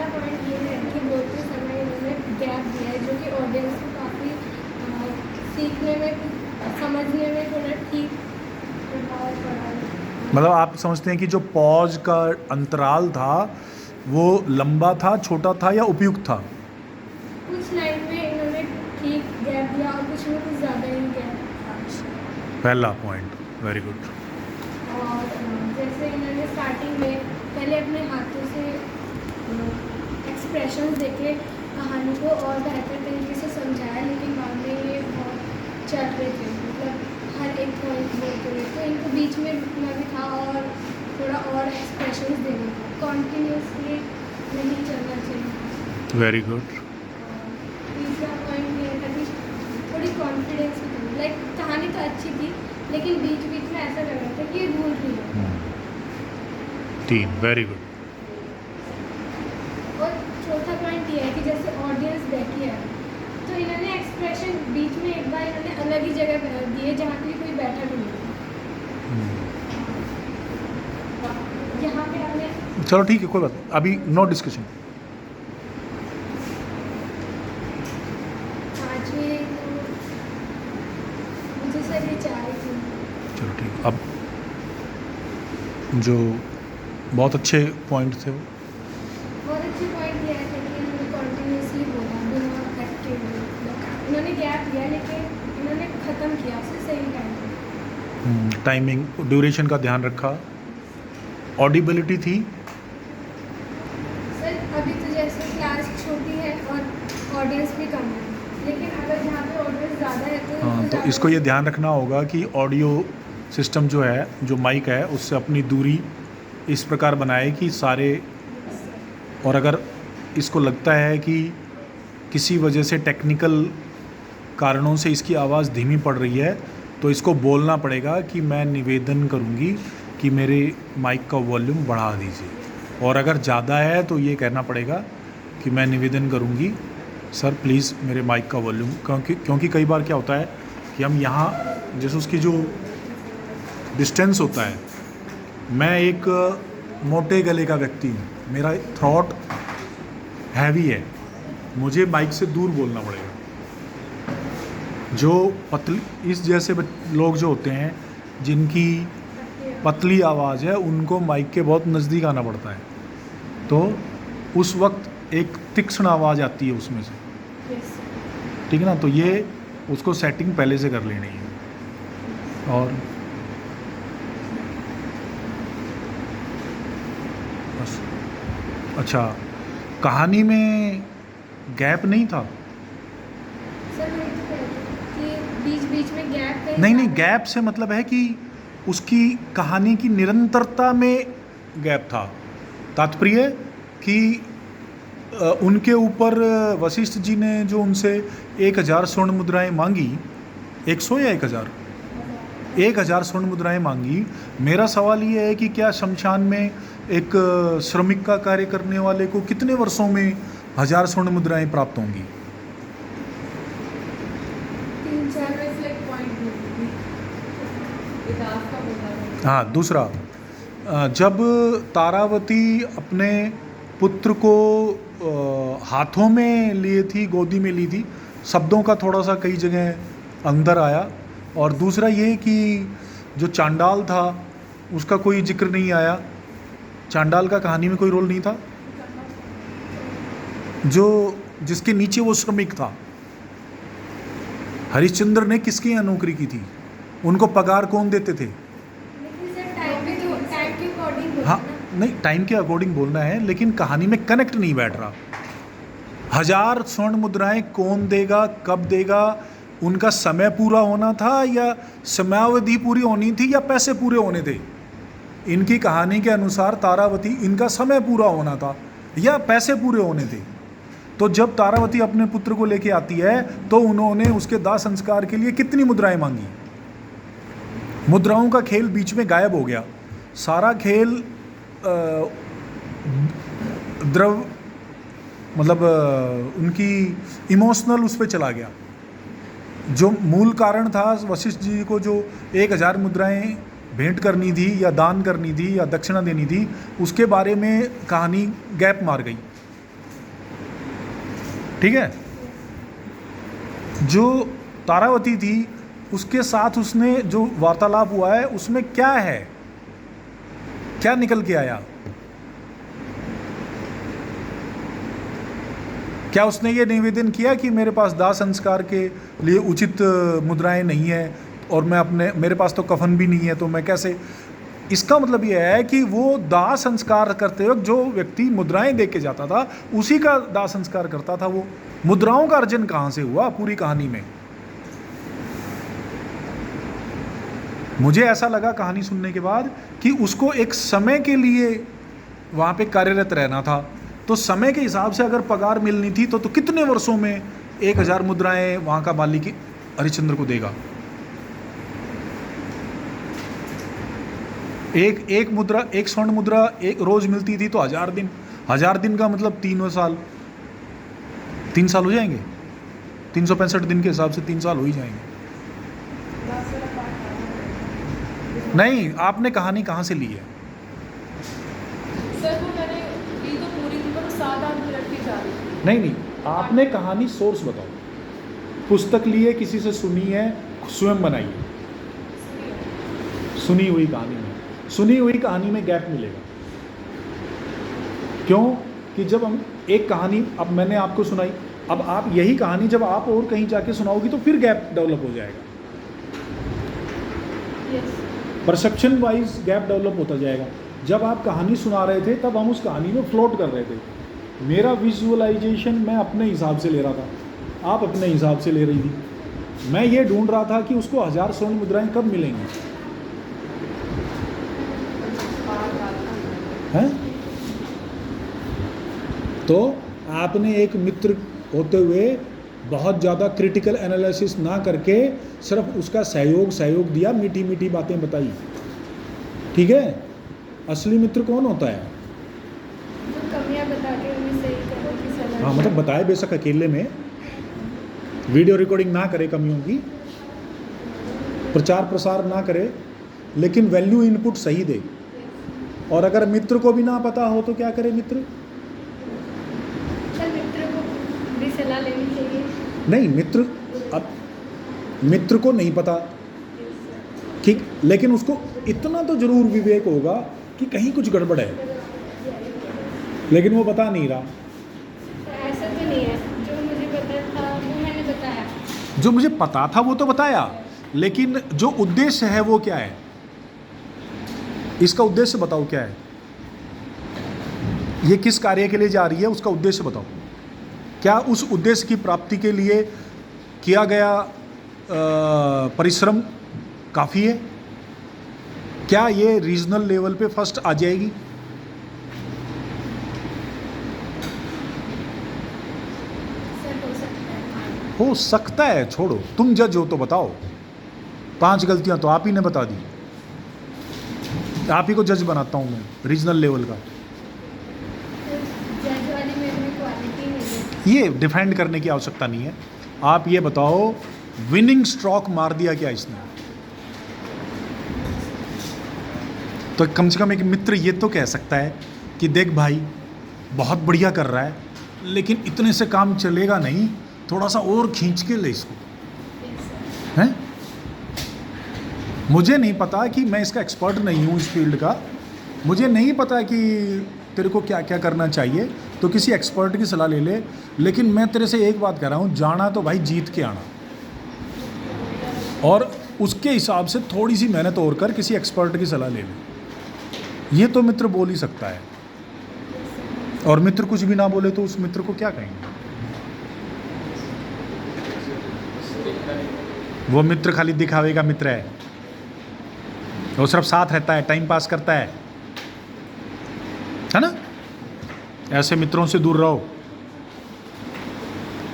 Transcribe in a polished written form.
Point ये है कि बोलते समय इन्होंने गैप दिया है, जो कि ऑडियंस को काफ़ी सीखने में, समझने में थोड़ा ठीक प्रभाव पड़ा है। मतलब आप समझते हैं कि जो पॉज का अंतराल था वो लंबा था, छोटा था या उपयुक्त था? कुछ लाइन में इन्होंने ठीक गैप दिया और कुछ में कुछ ज़्यादा ही गैप था। पहला पॉइंट, वेरी गुड। और जैसे इन्होंने स्टार्टिंग में पहले अपने हाथों से एक्सप्रेशंस देके कहानी को और बेहतर तरीके से समझाया, लेकिन बाद में ये बहुत चल रहे थे, मतलब हर एक पॉइंट बोलते रहे, तो इनको बीच में रुकना भी था और थोड़ा और एक्सप्रेशंस देना था, कॉन्टिन्यूसली नहीं चलना चाहिए। Very good. तीसरा पॉइंट ये था कि थोड़ी कॉन्फिडेंस भी थी, लाइक कहानी तो अच्छी थी लेकिन बीच बीच में ऐसा लग रहा था कि ये भूल रही है। 3, वेरी गुड। और चौथा पॉइंट ये है कि जैसे ऑडियंस बैठी है तो इन्होंने एक्सप्रेशन बीच में एक बार इन्होंने अलग ही जगह दिए जहाँ पे कोई बैठा भी नहीं था। यहाँ पे हमने चलो ठीक है, कोई बात नहीं, अभी नो डिस्कशन। पाँचवीं मुझे सर ये चाह रही थी। चलो ठीक, अब जो बहुत अच्छे पॉइंट थे वो बहुत अच्छी पॉइंट ये है कि इन्होंने कॉन्टिन्यूसली बोला बिना कट के, इन्होंने गैप दिया लेकिन इन्होंने ख़त्म किया उसे सही टाइम पे। टाइमिंग, ड्यूरेशन का ध्यान रखा, ऑडिबिलिटी थी। सर अभी तो जैसे क्लास छोटी है और ऑडियंस भी कम है, लेकिन अगर जहाँ पे ऑडियंस ज़्यादा है तो हाँ, तो इसको ये ध्यान रखना होगा कि ऑडियो सिस्टम जो है, जो माइक है, उससे अपनी दूरी इस प्रकार बनाए कि सारे, और अगर इसको लगता है कि किसी वजह से टेक्निकल कारणों से इसकी आवाज़ धीमी पड़ रही है तो इसको बोलना पड़ेगा कि मैं निवेदन करूंगी कि मेरे माइक का वॉल्यूम बढ़ा दीजिए, और अगर ज़्यादा है तो ये कहना पड़ेगा कि मैं निवेदन करूंगी सर प्लीज़ मेरे माइक का वॉल्यूम, क्योंकि कई बार क्या होता है कि हम यहाँ जैसे उसकी जो डिस्टेंस होता है, मैं एक मोटे गले का व्यक्ति हूँ, मेरा थ्रॉट हैवी है, मुझे माइक से दूर बोलना पड़ेगा। जो पतली इस जैसे लोग जो होते हैं जिनकी पतली आवाज़ है उनको माइक के बहुत नज़दीक आना पड़ता है, तो उस वक्त एक तीक्ष्ण आवाज़ आती है उसमें से, ठीक है ना? तो ये उसको सेटिंग पहले से कर लेनी है। और बस, अच्छा, कहानी में गैप नहीं था? सर मैं तो कह रही थी कि बीच बीच में गैप नहीं, गैप से मतलब है कि उसकी कहानी की निरंतरता में गैप था। तात्पर्य कि उनके ऊपर वशिष्ठ जी ने जो उनसे 1000 स्वर्ण मुद्राएं मांगी, 100 या 1000, 1000 स्वर्ण मुद्राएं मांगी। मेरा सवाल ये है कि क्या शमशान में एक श्रमिक का कार्य करने वाले को कितने वर्षों में 1000 स्वर्ण मुद्राएं प्राप्त होंगी? 3-4 हाँ, दूसरा, जब तारावती अपने पुत्र को हाथों में लिए थी, गोदी में ली थी, शब्दों का थोड़ा सा कई जगह अंदर आया। और दूसरा ये कि जो चांडाल था उसका कोई जिक्र नहीं आया, चांडाल का कहानी में कोई रोल नहीं था, जो जिसके नीचे वो श्रमिक था। हरिश्चंद्र ने किसकी यहाँ नौकरी की थी, उनको पगार कौन देते थे? हाँ, नहीं, टाइम के अकॉर्डिंग बोलना है, लेकिन कहानी में कनेक्ट नहीं बैठ रहा। 1000 स्वर्ण मुद्राएं कौन देगा, कब देगा, उनका समय पूरा होना था या समयावधि पूरी होनी थी या पैसे पूरे होने थे? इनकी कहानी के अनुसार तारावती, इनका समय पूरा होना था या पैसे पूरे होने थे। तो जब तारावती अपने पुत्र को लेके आती है तो उन्होंने उसके दाह संस्कार के लिए कितनी मुद्राएं मांगी? मुद्राओं का खेल बीच में गायब हो गया, सारा खेल द्रव मतलब उनकी इमोशनल उस पर चला गया। जो मूल कारण था वशिष्ठ जी को जो 1000 मुद्राएं भेंट करनी थी या दान करनी थी या दक्षिणा देनी थी, उसके बारे में कहानी गैप मार गई। ठीक है। जो तारावती थी उसके साथ उसने जो वार्तालाप हुआ है उसमें क्या है, क्या निकल के आया? क्या उसने ये निवेदन किया कि मेरे पास दाह संस्कार के लिए उचित मुद्राएं नहीं है और मेरे पास तो कफन भी नहीं है, तो मैं कैसे? इसका मतलब यह है कि वो दाह संस्कार करते वक्त जो व्यक्ति मुद्राएं दे के जाता था उसी का दाह संस्कार करता था। वो मुद्राओं का अर्जन कहाँ से हुआ पूरी कहानी में? मुझे ऐसा लगा कहानी सुनने के बाद कि उसको एक समय के लिए वहाँ पे कार्यरत रहना था, तो समय के हिसाब से अगर पगार मिलनी थी तो कितने वर्षों में 1000 मुद्राएं वहाँ का मालिक हरिश्चंद्र को देगा? एक मुद्रा, एक स्वर्ण मुद्रा एक रोज मिलती थी तो 1000 दिन का मतलब 3 साल, 3 साल हो जाएंगे। 365 दिन के हिसाब से 3 साल हो ही जाएंगे। नहीं, आपने कहानी कहाँ से ली है? सर वो मैंने ली तो पूरी थी पर 7-8 मिनट की जा रही थी। नहीं, आपने कहानी सोर्स बताओ। पुस्तक ली है, किसी से सुनी है, स्वयं बनाई है? सुनी हुई कहानी में, सुनी हुई कहानी में गैप मिलेगा। क्यों? कि जब हम एक कहानी, अब मैंने आपको सुनाई, अब आप यही कहानी जब आप और कहीं जाके सुनाओगी तो फिर गैप डेवलप हो जाएगा। परसेप्शन वाइज गैप डेवलप होता जाएगा। जब आप कहानी सुना रहे थे तब हम उस कहानी में फ्लोट कर रहे थे। मेरा विजुअलाइजेशन मैं अपने हिसाब से ले रहा था, आप अपने हिसाब से ले रही थी। मैं ये ढूंढ रहा था कि उसको 1000 स्वर्ण मुद्राएं कब मिलेंगी, हैं? तो आपने एक मित्र होते हुए बहुत ज़्यादा क्रिटिकल एनालिसिस ना करके सिर्फ उसका सहयोग दिया, मीठी मीठी बातें बताई। ठीक है? असली मित्र कौन होता है? जो कमियां बता के उन्हें सही करो की सलाह। हाँ, मतलब बताए बेशक अकेले में, वीडियो रिकॉर्डिंग ना करे कमियों की, प्रचार प्रसार ना करे, लेकिन वैल्यू इनपुट सही दे। और अगर मित्र को भी ना पता हो तो क्या करे मित्र? सर मित्र को भी सलाह लेनी चाहिए। नहीं, अब मित्र को नहीं पता, ठीक, लेकिन उसको इतना तो जरूर विवेक होगा कि कहीं कुछ गड़बड़ है, लेकिन वो बता नहीं रहा। ऐसा तो नहीं है, जो मुझे पता था वो मैंने बताया। जो मुझे पता था वो तो बताया, लेकिन जो उद्देश्य है वो क्या है? इसका उद्देश्य बताओ क्या है? ये किस कार्य के लिए जा रही है, उसका उद्देश्य बताओ। क्या उस उद्देश्य की प्राप्ति के लिए किया गया परिश्रम काफ़ी है? क्या ये रीजनल लेवल पे फर्स्ट आ जाएगी? सर हो सकता है। हो सकता है, छोड़ो, तुम जज हो तो बताओ। 5 गलतियां तो आप ही ने बता दी, आप ही को जज बनाता हूं मैं रीजनल लेवल का। जज वाली मेरे में क्वालिटी नहीं है। ये डिफेंड करने की आवश्यकता नहीं है। आप ये बताओ, विनिंग स्ट्रोक मार दिया क्या इसने? तो कम से कम एक मित्र ये तो कह सकता है कि देख भाई, बहुत बढ़िया कर रहा है, लेकिन इतने से काम चलेगा नहीं, थोड़ा सा और खींच के ले इसको, हैं? मुझे नहीं पता कि मैं इसका एक्सपर्ट नहीं हूँ इस फील्ड का, मुझे नहीं पता कि तेरे को क्या क्या करना चाहिए, तो किसी एक्सपर्ट की सलाह ले ले। लेकिन मैं तेरे से एक बात कह रहा हूँ, जाना तो भाई जीत के आना, और उसके हिसाब से थोड़ी सी मेहनत और कर, किसी एक्सपर्ट की सलाह ले ले। ये तो मित्र बोल ही सकता है। और मित्र कुछ भी ना बोले तो उस मित्र को क्या कहेंगे? वो मित्र खाली दिखावे का मित्र है, वो सिर्फ साथ रहता है, टाइम पास करता है ना? ऐसे मित्रों से दूर रहो।